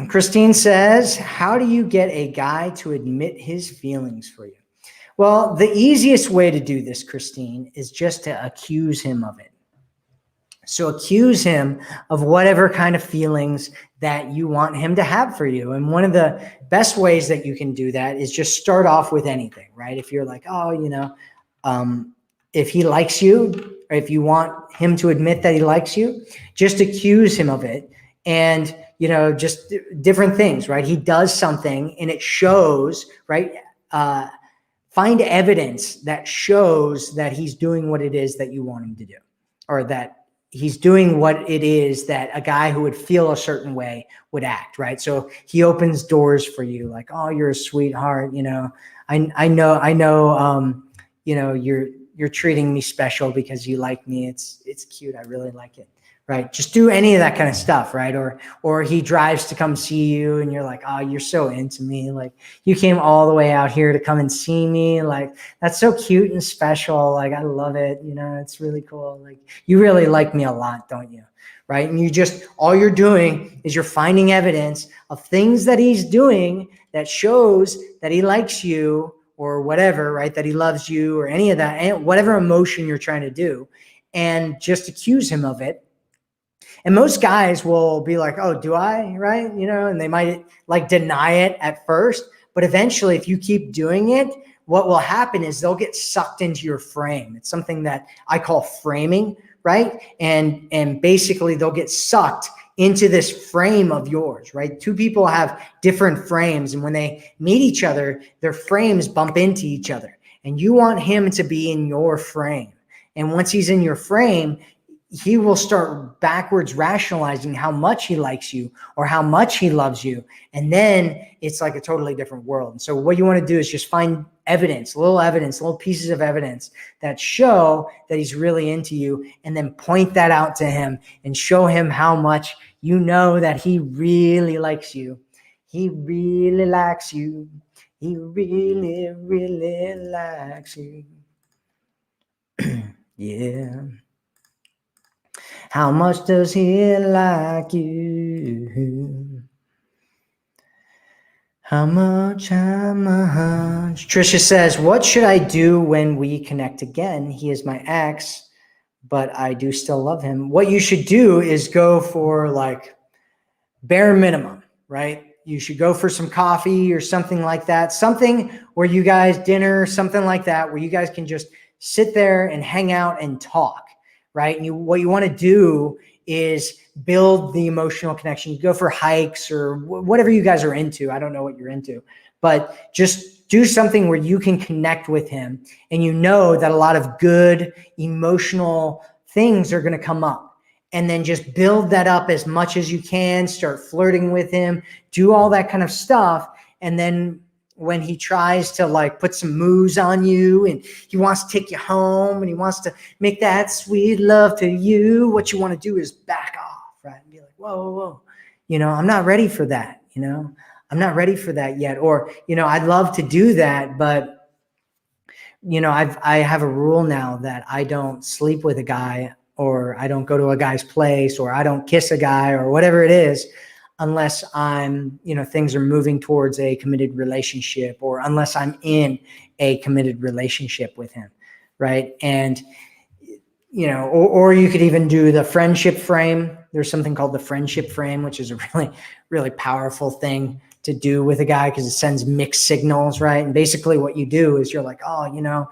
Christine says, how do you get a guy to admit his feelings for you? Well, the easiest way to do this, Christine, is just to accuse him of it. So accuse him of whatever kind of feelings that you want him to have for you. And one of the best ways that you can do that is just start off with anything, right? If you're like, if he likes you, or if you want him to admit that he likes you, just accuse him of it. And, just different things, right? He does something and it shows, right? Find evidence that shows that he's doing what it is that you want him to do, or that he's doing what it is that a guy who would feel a certain way would act, right? So he opens doors for you, like, oh, you're a sweetheart, I know, you're treating me special because you like me. It's cute. I really like it, right? Just do any of that kind of stuff, right? Or he drives to come see you and you're like, oh, you're so into me. Like, you came all the way out here to come and see me. Like, that's so cute and special. Like, I love it. It's really cool. Like, you really like me a lot, don't you? Right? And all you're doing is you're finding evidence of things that he's doing that shows that he likes you, or whatever, right? That he loves you, or any of that, and whatever emotion you're trying to do, and just accuse him of it. And most guys will be like, oh, do I? Right? You know, and they might like deny it at first, but eventually if you keep doing it, what will happen is they'll get sucked into your frame. It's something that I call framing, right? And basically they'll get sucked into this frame of yours, right? Two people have different frames, and when they meet each other, their frames bump into each other. And you want him to be in your frame. And once he's in your frame, he will start backwards rationalizing how much he likes you or how much he loves you. And then it's like a totally different world. And so what you want to do is just find evidence, little pieces of evidence that show that he's really into you, and then point that out to him and show him how much you know that he really likes you. He really likes you. He really, really likes you. Yeah. How much does he like you? How much? Trisha says, what should I do when we connect again? He is my ex, but I do still love him. What you should do is go for like bare minimum, right? You should go for some coffee or something like that. Something where you guys, dinner, something like that, where you guys can just sit there and hang out and talk. Right. And what you want to do is build the emotional connection. You go for hikes or whatever you guys are into. I don't know what you're into, but just do something where you can connect with him. And you know that a lot of good emotional things are going to come up. And then just build that up as much as you can. Start flirting with him. Do all that kind of stuff. And then when he tries to like put some moves on you and he wants to take you home and he wants to make that sweet love to you, what you want to do is back off, right? And be like, whoa, whoa, whoa. You know, I'm not ready for that. You know, I'm not ready for that yet. Or, you know, I'd love to do that, but, you know, I have a rule now that I don't sleep with a guy, or I don't go to a guy's place, or I don't kiss a guy, or whatever it is, unless I'm, you know, things are moving towards a committed relationship, or unless I'm in a committed relationship with him, right? And, you know, or you could even do the friendship frame. There's something called the friendship frame, which is a really, really powerful thing to do with a guy because it sends mixed signals, right? And basically what you do is you're like, oh, you know,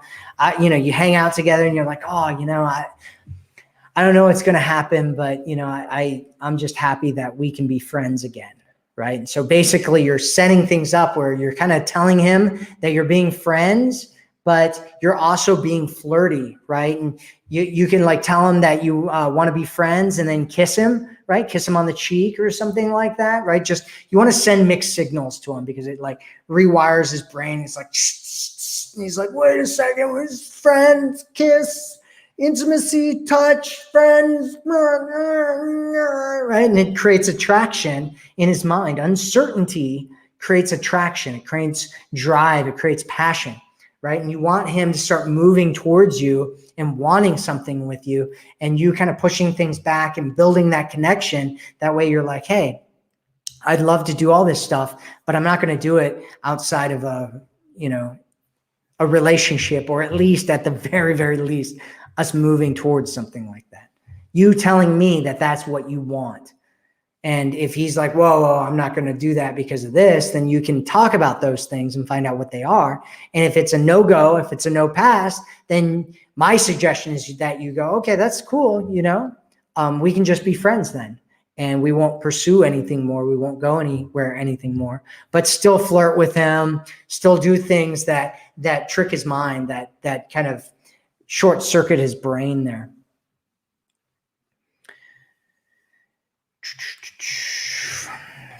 you hang out together and you're like, oh, you know, I don't know what's going to happen, but, you know, I'm just happy that we can be friends again, right? So basically you're setting things up where you're kind of telling him that you're being friends, but you're also being flirty, right? And you can like tell him that you want to be friends and then kiss him, right? Kiss him on the cheek or something like that, right? Just, you want to send mixed signals to him because it like rewires his brain. It's like, and he's like, wait a second, we're friends, kiss, intimacy, touch, friends, right? And it creates attraction in his mind. Uncertainty creates attraction. It creates drive. It creates passion, right? And you want him to start moving towards you and wanting something with you, and you kind of pushing things back and building that connection. That way you're like, hey, I'd love to do all this stuff, but I'm not going to do it outside of a, you know, a relationship, or at least at the very, very least, us moving towards something like that. You telling me that that's what you want. And if he's like, whoa, I'm not going to do that because of this, then you can talk about those things and find out what they are. And if it's a no-go, if it's a no pass, then my suggestion is that you go, okay, that's cool. You know, we can just be friends then. And we won't pursue anything more. We won't go anywhere, anything more, but still flirt with him, still do things that trick his mind, that kind of short circuit his brain there.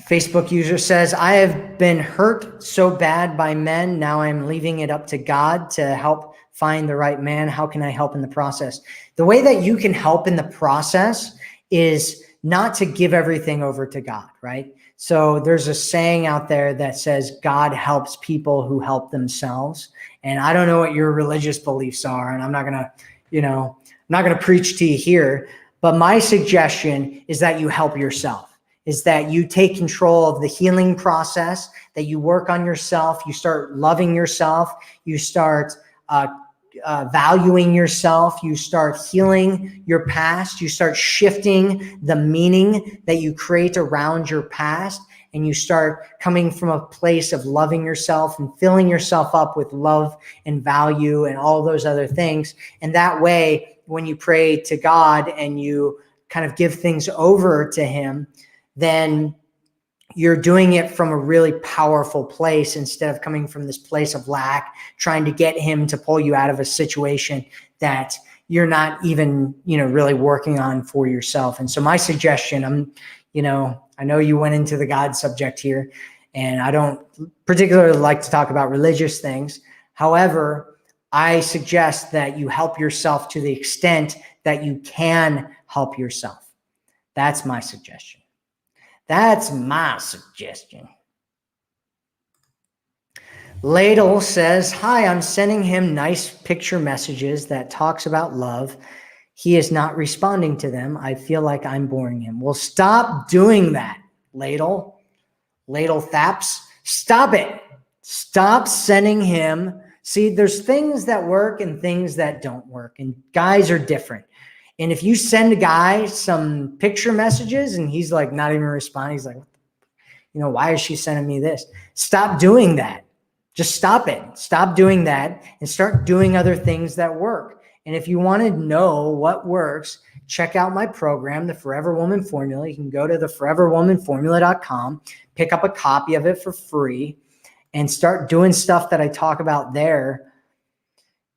Facebook user says, I have been hurt so bad by men. Now I'm leaving it up to God to help find the right man. How can I help in the process? The way that you can help in the process is not to give everything over to God, right? So there's a saying out there that says God helps people who help themselves. And I don't know what your religious beliefs are, and I'm not gonna, you know, I'm not gonna preach to you here, but my suggestion is that you help yourself, is that you take control of the healing process, that you work on yourself, you start loving yourself, you start valuing yourself. You start healing your past. You start shifting the meaning that you create around your past. And you start coming from a place of loving yourself and filling yourself up with love and value and all those other things. And that way, when you pray to God and you kind of give things over to him, then you're doing it from a really powerful place instead of coming from this place of lack, trying to get him to pull you out of a situation that you're not even, really working on for yourself. And so my suggestion, I know you went into the God subject here, and I don't particularly like to talk about religious things. However, I suggest that you help yourself to the extent that you can help yourself. That's my suggestion. That's my suggestion. Ladle says, hi, I'm sending him nice picture messages that talks about love. He is not responding to them. I feel like I'm boring him. Well, stop doing that, Ladle. Ladle Thaps. Stop it. Stop sending him. See, there's things that work and things that don't work, and guys are different. And if you send a guy some picture messages and he's like not even responding, he's like, why is she sending me this? Stop doing that. Just stop it. Stop doing that and start doing other things that work. And if you want to know what works, check out my program, The Forever Woman Formula. You can go to theforeverwomanformula.com, pick up a copy of it for free, and start doing stuff that I talk about there.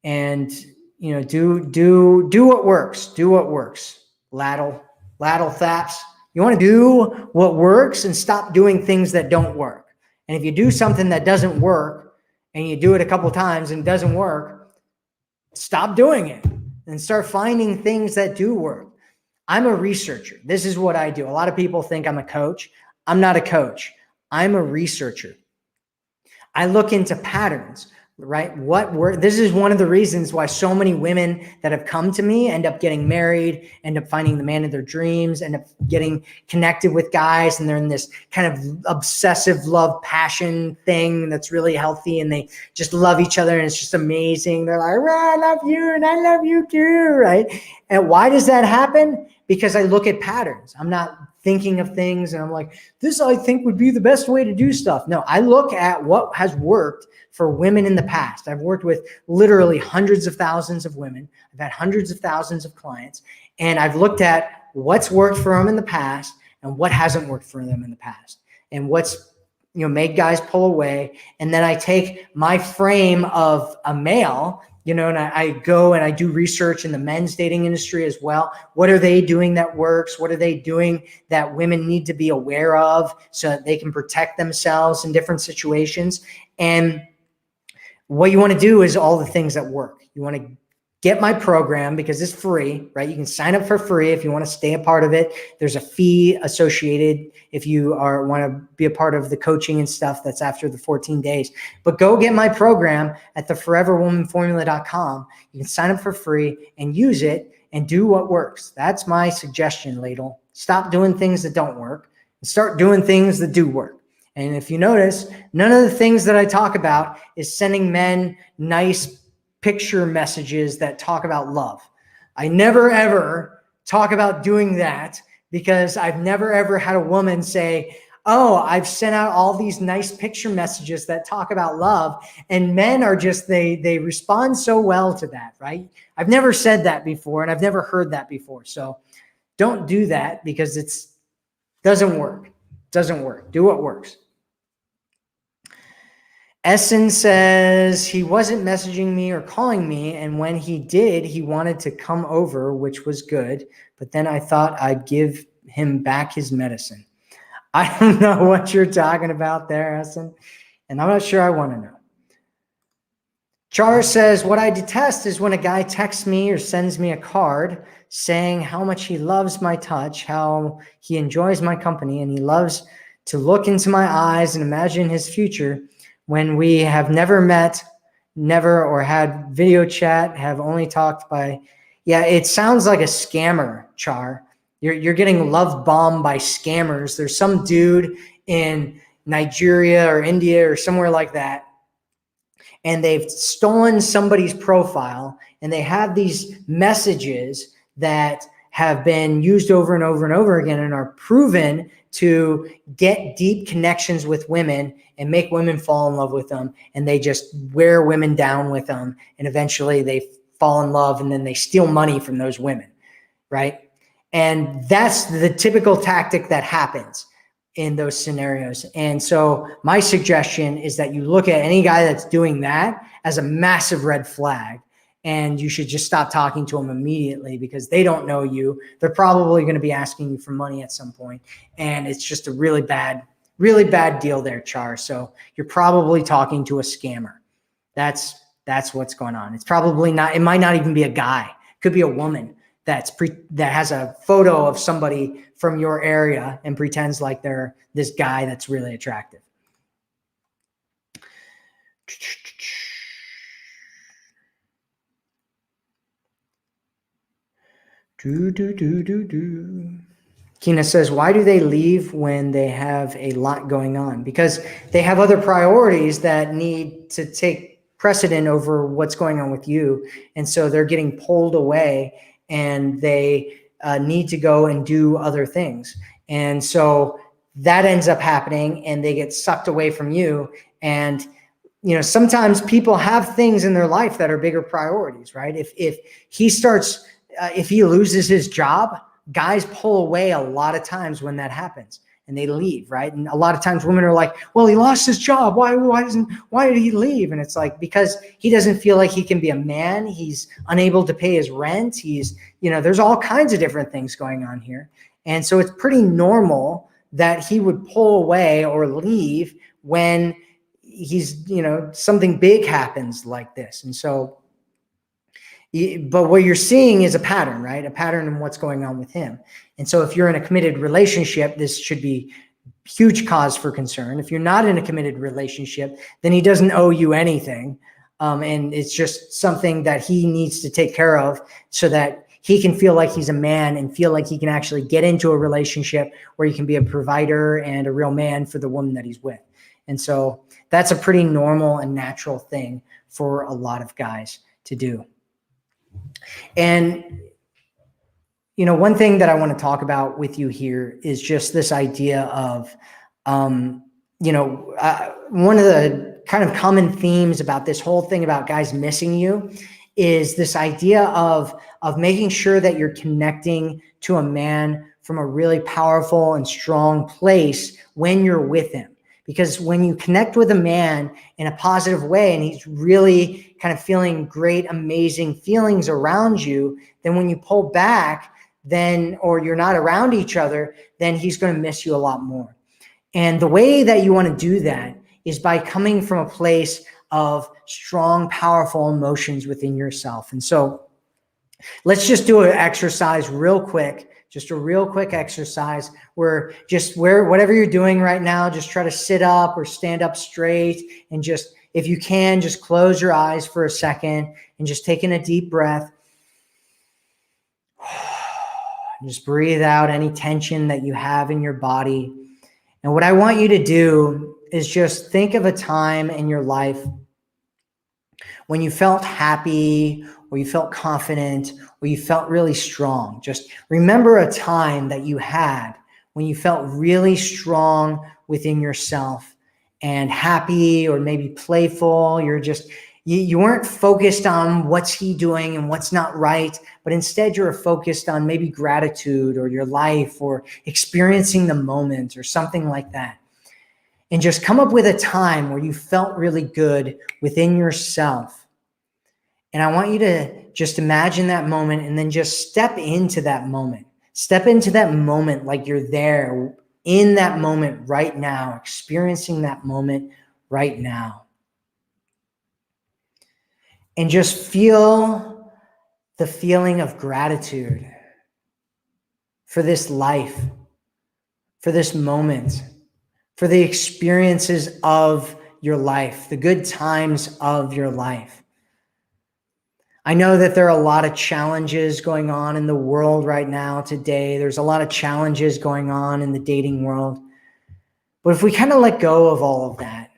And do what works. Do what works. Ladle Thaps. You want to do what works and stop doing things that don't work. And if you do something that doesn't work and you do it a couple times and it doesn't work, stop doing it and start finding things that do work. I'm a researcher. This is what I do. A lot of people think I'm a coach. I'm not a coach. I'm a researcher. I look into patterns, right? This is one of the reasons why so many women that have come to me end up getting married, end up finding the man of their dreams, end up getting connected with guys, and they're in this kind of obsessive love passion thing that's really healthy, and they just love each other, and it's just amazing. They're like, well, I love you and I love you too, right? And why does that happen? Because I look at patterns. I'm not thinking of things and I'm like, this I think would be the best way to do stuff. No, I look at what has worked for women in the past. I've worked with literally hundreds of thousands of women. I've had hundreds of thousands of clients, and I've looked at what's worked for them in the past and what hasn't worked for them in the past, and what's made guys pull away. And then I take my frame of a male, and I go and I do research in the men's dating industry as well. What are they doing that works? What are they doing that women need to be aware of so that they can protect themselves in different situations? And what you want to do is all the things that work. You want to get my program because it's free, right? You can sign up for free if you want to stay a part of it. There's a fee associated if you want to be a part of the coaching and stuff that's after the 14 days. But go get my program at theforeverwomanformula.com. You can sign up for free and use it and do what works. That's my suggestion, Ladle. Stop doing things that don't work and start doing things that do work. And if you notice, none of the things that I talk about is sending men nice picture messages that talk about love. I never ever talk about doing that because I've never ever had a woman say, oh, I've sent out all these nice picture messages that talk about love. And men are just, they respond so well to that, right? I've never said that before, and I've never heard that before. So don't do that because doesn't work. Doesn't work. Do what works. Essen says he wasn't messaging me or calling me, and when he did, he wanted to come over, which was good, but then I thought I'd give him back his medicine. I don't know what you're talking about there, Essen, and I'm not sure I want to know. Char says, what I detest is when a guy texts me or sends me a card saying how much he loves my touch, how he enjoys my company, and he loves to look into my eyes and imagine his future, when we have never met, never or had video chat, have only talked by, it sounds like a scammer, Char. You're getting love bombed by scammers. There's some dude in Nigeria or India or somewhere like that, and they've stolen somebody's profile, and they have these messages that have been used over and over and over again and are proven to get deep connections with women and make women fall in love with them. And they just wear women down with them. And eventually they fall in love, and then they steal money from those women, right? And that's the typical tactic that happens in those scenarios. And so my suggestion is that you look at any guy that's doing that as a massive red flag, and you should just stop talking to them immediately, because they don't know you. They're probably going to be asking you for money at some point, and it's just a really bad deal there, Char. So you're probably talking to a scammer. That's what's going on. It's probably not, it might not even be a guy. It could be a woman that has a photo of somebody from your area and pretends like they're this guy that's really attractive. Kina says, why do they leave when they have a lot going on? Because they have other priorities that need to take precedent over what's going on with you. And so they're getting pulled away, and they need to go and do other things. And so that ends up happening, and they get sucked away from you. And sometimes people have things in their life that are bigger priorities, right? If he loses his job, guys pull away a lot of times when that happens, and they leave, right? And a lot of times women are like, well, he lost his job. Why did he leave? And it's like, because he doesn't feel like he can be a man. He's unable to pay his rent. There's all kinds of different things going on here. And so it's pretty normal that he would pull away or leave when something big happens like this. And so, but what you're seeing is a pattern, right? A pattern in what's going on with him. And so if you're in a committed relationship, this should be huge cause for concern. If you're not in a committed relationship, then he doesn't owe you anything. And it's just something that he needs to take care of so that he can feel like he's a man and feel like he can actually get into a relationship where he can be a provider and a real man for the woman that he's with. And so that's a pretty normal and natural thing for a lot of guys to do. And, one thing that I want to talk about with you here is just this idea of, one of the kind of common themes about this whole thing about guys missing you is this idea of making sure that you're connecting to a man from a really powerful and strong place when you're with him. Because when you connect with a man in a positive way and he's really kind of feeling great, amazing feelings around you, then when you pull back, or you're not around each other, then he's going to miss you a lot more. And the way that you want to do that is by coming from a place of strong, powerful emotions within yourself. And so let's just do an exercise real quick. Just a real quick exercise where whatever you're doing right now, just try to sit up or stand up straight, and just, if you can, just close your eyes for a second and just take in a deep breath. Just breathe out any tension that you have in your body. And what I want you to do is just think of a time in your life when you felt happy, or you felt confident, or you felt really strong. Just remember a time that you had when you felt really strong within yourself and happy, or maybe playful. You weren't focused on what's he doing and what's not right, but instead you were focused on maybe gratitude or your life or experiencing the moment or something like that. And just come up with a time where you felt really good within yourself. And I want you to just imagine that moment, and then just step into that moment. Step into that moment like you're there in that moment right now, experiencing that moment right now. And just feel the feeling of gratitude for this life, for this moment, for the experiences of your life, the good times of your life. I know that there are a lot of challenges going on in the world right now today. There's a lot of challenges going on in the dating world. But if we kind of let go of all of that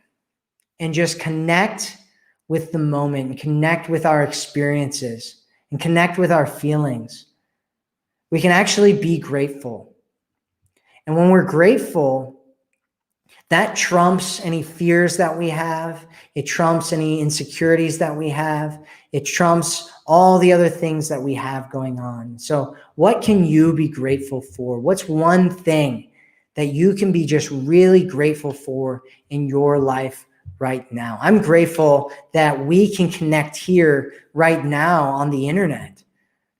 and just connect with the moment and connect with our experiences and connect with our feelings, we can actually be grateful. And when we're grateful, that trumps any fears that we have. It trumps any insecurities that we have. It trumps all the other things that we have going on. So what can you be grateful for? What's one thing that you can be just really grateful for in your life right now? I'm grateful that we can connect here right now on the internet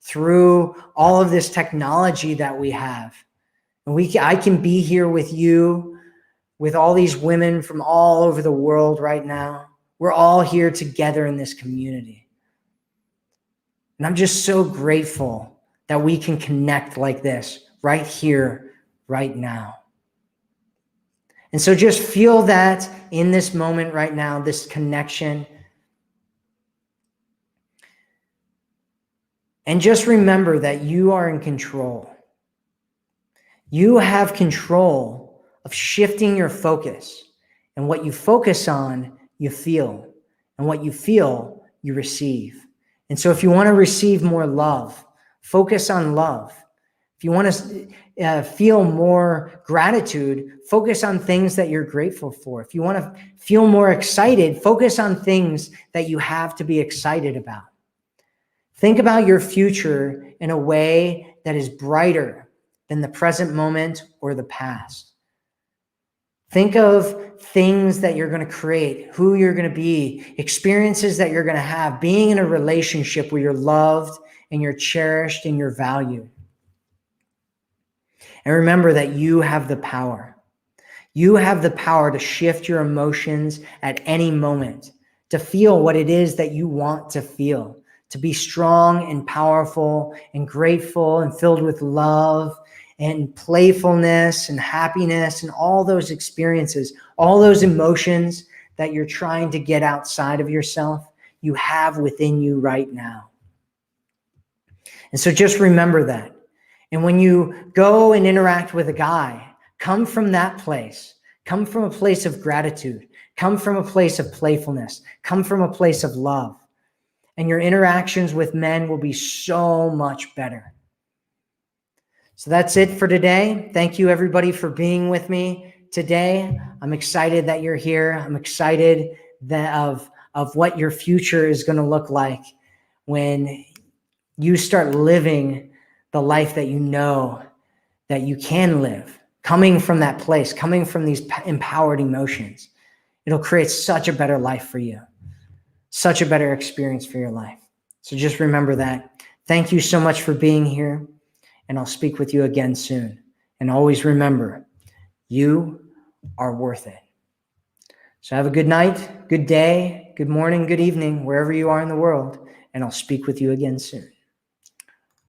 through all of this technology that we have. And I can be here with you, with all these women from all over the world right now. We're all here together in this community. And I'm just so grateful that we can connect like this right here, right now. And so just feel that in this moment right now, this connection. And just remember that you are in control. You have control of shifting your focus. And what you focus on, you feel. And what you feel, you receive. And so if you want to receive more love, focus on love. If you want to feel more gratitude, focus on things that you're grateful for. If you want to feel more excited, focus on things that you have to be excited about. Think about your future in a way that is brighter than the present moment or the past. Think of things that you're going to create, who you're going to be, experiences that you're going to have, being in a relationship where you're loved and you're cherished and you're valued. And remember that you have the power. You have the power to shift your emotions at any moment, to feel what it is that you want to feel, to be strong and powerful and grateful and filled with love and playfulness and happiness and all those experiences, all those emotions that you're trying to get outside of yourself, you have within you right now. And so just remember that. And when you go and interact with a guy, come from that place. Come from a place of gratitude. Come from a place of playfulness. Come from a place of love. And your interactions with men will be so much better. So that's it for today. Thank you, everybody, for being with me today. I'm excited that you're here. I'm excited of what your future is going to look like when you start living the life that you know that you can live, coming from that place, coming from these empowered emotions. It'll create such a better life for you, such a better experience for your life. So just remember that. Thank you so much for being here. And I'll speak with you again soon. And always remember, you are worth it. So have a good night, good day, good morning, good evening, wherever you are in the world. And I'll speak with you again soon.